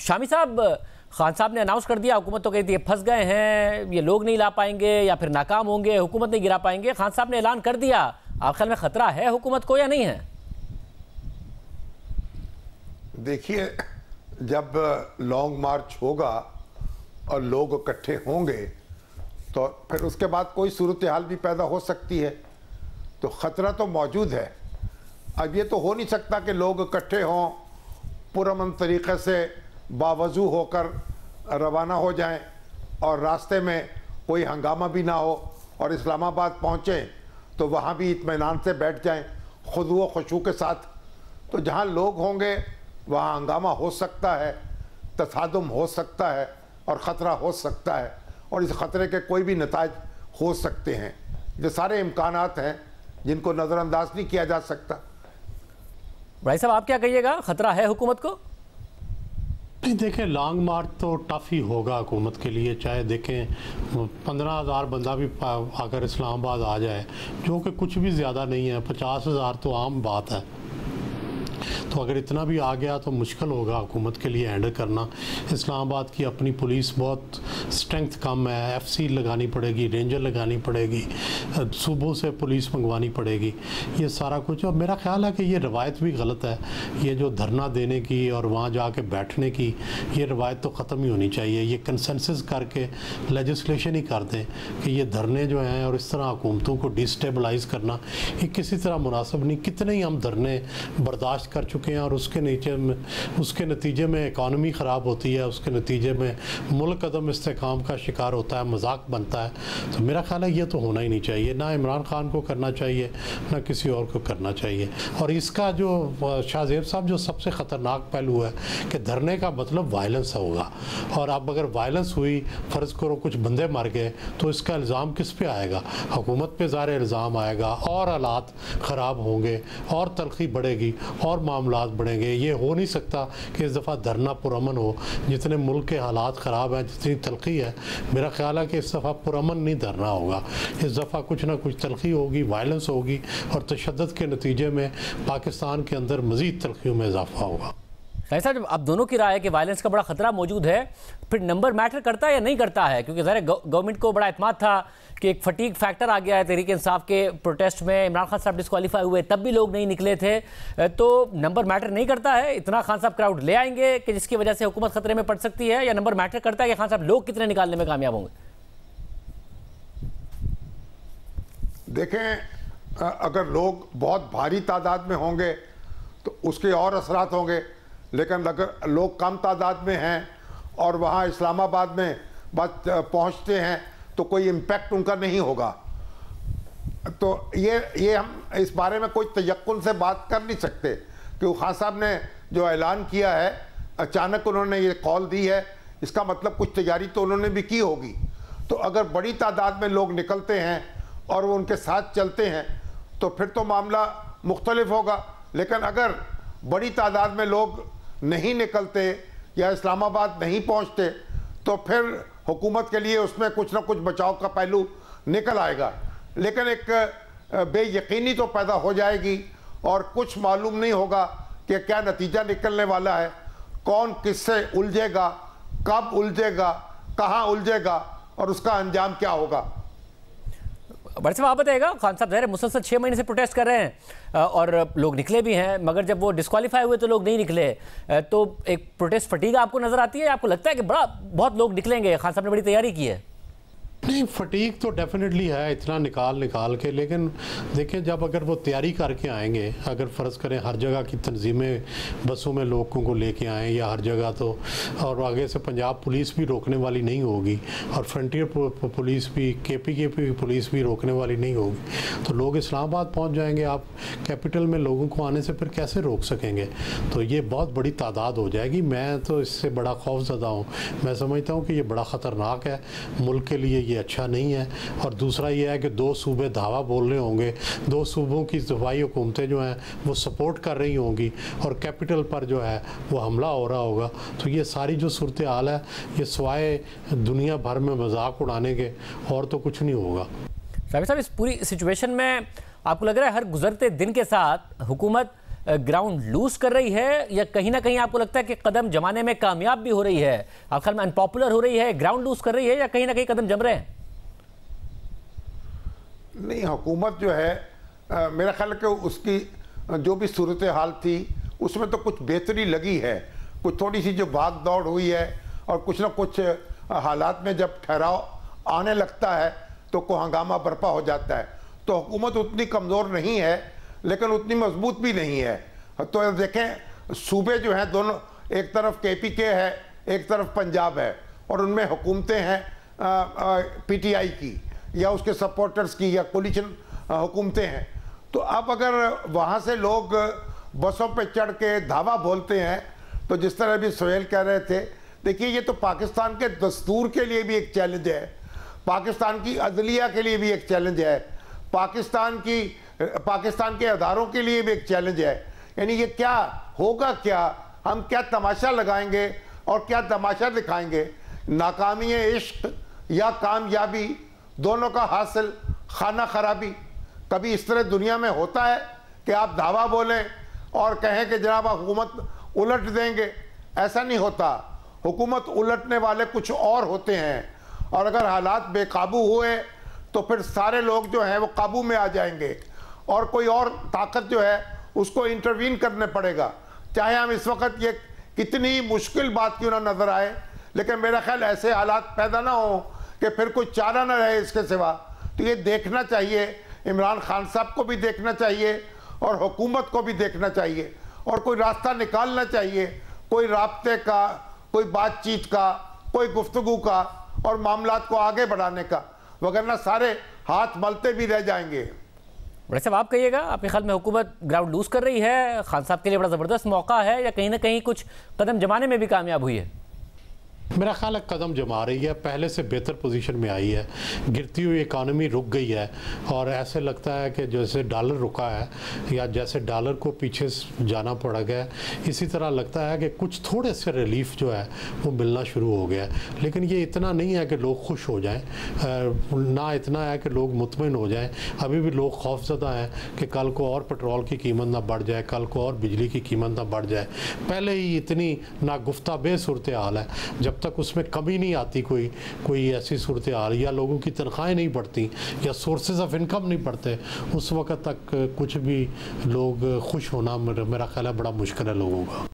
शामी साहब, खान साहब ने अनाउंस कर दिया, हुकूमत तो कहती है फंस गए हैं, ये लोग नहीं ला पाएंगे या फिर नाकाम होंगे, हुकूमत नहीं गिरा पाएंगे। खान साहब ने ऐलान कर दिया, आप ख्याल में खतरा है हुकूमत को या नहीं है? देखिए, जब लॉन्ग मार्च होगा और लोग इकट्ठे होंगे तो फिर उसके बाद कोई सूरत हाल भी पैदा हो सकती है, तो ख़तरा तो मौजूद है। अब ये तो हो नहीं सकता कि लोग इकट्ठे हों, पुरअमन तरीक़े से बावजू होकर रवाना हो जाएं और रास्ते में कोई हंगामा भी ना हो और इस्लामाबाद पहुँचें तो वहाँ भी इत्मीनान से बैठ जाएं खुदू व खुशू के साथ। तो जहाँ लोग होंगे वहाँ हंगामा हो सकता है, तसादुम हो सकता है और ख़तरा हो सकता है, और इस ख़तरे के कोई भी नताज हो सकते हैं। ये सारे इम्कानात हैं जिनको नज़रअंदाज नहीं किया जा सकता। भाई साहब, आप क्या कहिएगा, खतरा है हुकूमत को? नहीं, देखें, लॉन्ग मार्च तो टफ ही होगा हुकूमत के लिए। चाहे देखें 15,000 बंदा भी अगर इस्लामाबाद आ जाए, जो कि कुछ भी ज़्यादा नहीं है, 50,000 तो आम बात है, तो अगर इतना भी आ गया तो मुश्किल होगा हुकूमत के लिए हैंडल करना। इस्लामाबाद की अपनी पुलिस बहुत स्ट्रेंथ कम है, एफसी लगानी पड़ेगी, रेंजर लगानी पड़ेगी, सूबों से पुलिस मंगवानी पड़ेगी, ये सारा कुछ। और मेरा ख्याल है कि ये रवायत भी गलत है, ये जो धरना देने की और वहाँ जाके बैठने की, ये रवायत तो ख़त्म ही होनी चाहिए। ये कंसेंसस करके लेजिस्लेशन ही कर दें कि ये धरने जो हैं और इस तरह हुकूमतों को डिस्टेबलाइज़ करना, ये किसी तरह मुनासिब नहीं। कितने ही हम धरने बर्दाश्त कर चुके हैं और उसके नतीजे में इकानमी ख़राब होती है, उसके नतीजे में मुल्क अदम इस्तेकाम का शिकार होता है, मजाक बनता है। तो मेरा ख्याल है ये तो होना ही नहीं चाहिए, ना इमरान खान को करना चाहिए ना किसी और को करना चाहिए। और इसका जो शाहजेब साहब, जो सबसे ख़तरनाक पहलू है कि धरने का मतलब वायलेंस होगा, और अब अगर वायलेंस हुई, फ़र्ज़ करो कुछ बंदे मर गए, तो इसका इल्ज़ाम किस पे आएगा? हुकूमत पे ज़ाहिर इल्ज़ाम आएगा और हालात ख़राब होंगे और तलखी बढ़ेगी और मामलात बढ़ेंगे। ये हो नहीं सकता कि इस दफ़ा धरना पुरअमन हो। जितने मुल्क के हालात ख़राब हैं, जितनी तलखी है, मेरा ख्याल है कि इस दफ़ा पुरअमन नहीं धरना होगा। इस दफ़ा कुछ ना कुछ तलखी होगी, वायलेंस होगी, और तशद्दुद के नतीजे में पाकिस्तान के अंदर मज़ीद तलखियों में इजाफा होगा। साहब, जब अब दोनों की राय है कि वायलेंस का बड़ा खतरा मौजूद है, फिर नंबर मैटर करता है या नहीं करता है? क्योंकि ज़ाहिर गवर्नमेंट को बड़ा एतमाद था कि एक फटीग फैक्टर आ गया है तहरीक इंसाफ के प्रोटेस्ट में, इमरान खान साहब डिस्क्वालीफाई हुए तब भी लोग नहीं निकले थे, तो नंबर मैटर नहीं करता है? इतना खान साहब क्राउड ले आएंगे कि जिसकी वजह से हुकूमत खतरे में पड़ सकती है, या नंबर मैटर करता है कि खान साहब लोग कितने निकालने में कामयाब होंगे? देखें, अगर लोग बहुत भारी तादाद में होंगे तो उसके और असरात होंगे, लेकिन अगर लोग कम तादाद में हैं और वहाँ इस्लामाबाद में पहुँचते हैं तो कोई इम्पैक्ट उनका नहीं होगा। तो ये हम इस बारे में कोई तयक्कुन से बात कर नहीं सकते, क्योंकि खान साहब ने जो ऐलान किया है, अचानक उन्होंने ये कॉल दी है, इसका मतलब कुछ तैयारी तो उन्होंने भी की होगी। तो अगर बड़ी तादाद में लोग निकलते हैं और वो उनके साथ चलते हैं तो फिर तो मामला मुख्तलिफ होगा। लेकिन अगर बड़ी तादाद में लोग नहीं निकलते या इस्लामाबाद नहीं पहुंचते तो फिर हुकूमत के लिए उसमें कुछ ना कुछ बचाव का पहलू निकल आएगा, लेकिन एक बेयकीनी तो पैदा हो जाएगी और कुछ मालूम नहीं होगा कि क्या नतीजा निकलने वाला है, कौन किससे उलझेगा, कब उलझेगा, कहाँ उलझेगा और उसका अंजाम क्या होगा। बड़े साहब, आप बताइएगा, खान साहब ज़ाहिर मुसलसल 6 महीने से प्रोटेस्ट कर रहे हैं और लोग निकले भी हैं, मगर जब वो डिस्क्वालीफाई हुए तो लोग नहीं निकले, तो एक प्रोटेस्ट फटीग आपको नज़र आती है? आपको लगता है कि बहुत लोग निकलेंगे, खान साहब ने बड़ी तैयारी की है? नहीं, फटीक तो डेफिनेटली है, इतना निकाल के, लेकिन देखें, जब अगर वो तैयारी करके आएंगे, अगर फ़र्ज़ करें हर जगह की तंजीमें बसों में लोगों को लेके आएँ या हर जगह, तो और आगे से पंजाब पुलिस भी रोकने वाली नहीं होगी और फ्रंटियर पुलिस भी, KPKP पुलिस भी रोकने वाली नहीं होगी, तो लोग इस्लामाबाद पहुँच जाएंगे। आप कैपिटल में लोगों को आने से फिर कैसे रोक सकेंगे? तो ये बहुत बड़ी तादाद हो जाएगी। मैं तो इससे बड़ा खौफज़दा हूँ। मैं समझता हूँ कि ये बड़ा ख़तरनाक है मुल्क के लिए, ये अच्छा नहीं है। और दूसरा ये है कि 2 सूबे धावा बोल रहे होंगे, 2 सूबों की सूबाई हुकूमतें जो हैं वो सपोर्ट कर रही होंगी और कैपिटल पर जो है वो हमला हो रहा होगा। तो ये सारी जो सूरत हाल है, ये सिवाय दुनिया भर में मजाक उड़ाने के और तो कुछ नहीं होगा। साहब, इस पूरी सिचुएशन में आपको लग रहा है हर गुजरते दिन के साथ हुकूमत ग्राउंड लूज कर रही है, या कहीं ना कहीं आपको लगता है कि कदम जमाने में कामयाब भी हो रही है? आपके ख्याल में अनपॉपुलर हो रही है, ग्राउंड लूज कर रही है, या कहीं ना कहीं कदम जम रहे हैं? नहीं, हुकूमत जो है मेरा ख्याल है कि उसकी जो भी सूरत हाल थी उसमें तो कुछ बेहतरी लगी है। कुछ थोड़ी सी जो भाग दौड़ हुई है और कुछ ना कुछ हालात में जब ठहराव आने लगता है तो को हंगामा बर्पा हो जाता है। तो हुकूमत उतनी कमज़ोर नहीं है लेकिन उतनी मजबूत भी नहीं है। तो देखें, सूबे जो हैं दोनों, एक तरफ KPK है, एक तरफ पंजाब है, और उनमें हुकूमतें हैं PTI की या उसके सपोर्टर्स की या कोलिशन हुकूमतें हैं। तो अब अगर वहाँ से लोग बसों पे चढ़ के धावा बोलते हैं तो जिस तरह भी सोहेल कह रहे थे, देखिए ये तो पाकिस्तान के दस्तूर के लिए भी एक चैलेंज है, पाकिस्तान की अदलिया के लिए भी एक चैलेंज है, पाकिस्तान के अदारों के लिए भी एक चैलेंज है। यानी ये क्या होगा, क्या हम क्या तमाशा लगाएंगे और क्या तमाशा दिखाएंगे? नाकामी इश्क या कामयाबी दोनों का हासिल खाना खराबी। कभी इस तरह दुनिया में होता है कि आप दावा बोलें और कहें कि जनाब हुकूमत उलट देंगे? ऐसा नहीं होता। हुकूमत उलटने वाले कुछ और होते हैं, और अगर हालात बेकाबू हुए तो फिर सारे लोग जो हैं वो काबू में आ जाएंगे और कोई और ताकत जो है उसको इंटरवीन करने पड़ेगा, चाहे हम इस वक्त ये कितनी मुश्किल बात क्यों ना नजर आए। लेकिन मेरा ख्याल ऐसे हालात पैदा ना हो कि फिर कोई चारा ना रहे इसके सिवा। तो ये देखना चाहिए, इमरान खान साहब को भी देखना चाहिए और हुकूमत को भी देखना चाहिए, और कोई रास्ता निकालना चाहिए, कोई राब्ते का, कोई बातचीत का, कोई गुफ्तगू का और मामलात को आगे बढ़ाने का, वगरना सारे हाथ मलते भी रह जाएंगे। बड़े साहब, आप कहिएगा, आपके ख्याल में हुकूमत ग्राउंड लूज कर रही है, खान साहब के लिए बड़ा ज़बरदस्त मौका है, या कहीं ना कहीं कुछ कदम जमाने में भी कामयाब हुई है? मेरा ख्याल है कदम जमा रही है, पहले से बेहतर पोजीशन में आई है। गिरती हुई इकानमी रुक गई है और ऐसे लगता है कि जैसे डॉलर रुका है या जैसे डॉलर को पीछे जाना पड़ गया, इसी तरह लगता है कि कुछ थोड़े से रिलीफ जो है वो मिलना शुरू हो गया है। लेकिन ये इतना नहीं है कि लोग खुश हो जाएं, ना इतना है कि लोग मुतमिन हो जाएं। अभी भी लोग खौफजदा हैं कि कल को और पेट्रोल की कीमत ना बढ़ जाए, कल को और बिजली की कीमत ना बढ़ जाए। पहले ही इतनी नागुफ्ता सूरत हाल है, जब तक उसमें कमी नहीं आती कोई ऐसी सूरत हाल, या लोगों की तनख्वाहें नहीं बढ़ती या सोर्सेज ऑफ इनकम नहीं बढ़ते, उस वक्त तक कुछ भी लोग खुश होना मेरा ख्याल है बड़ा मुश्किल है लोगों का।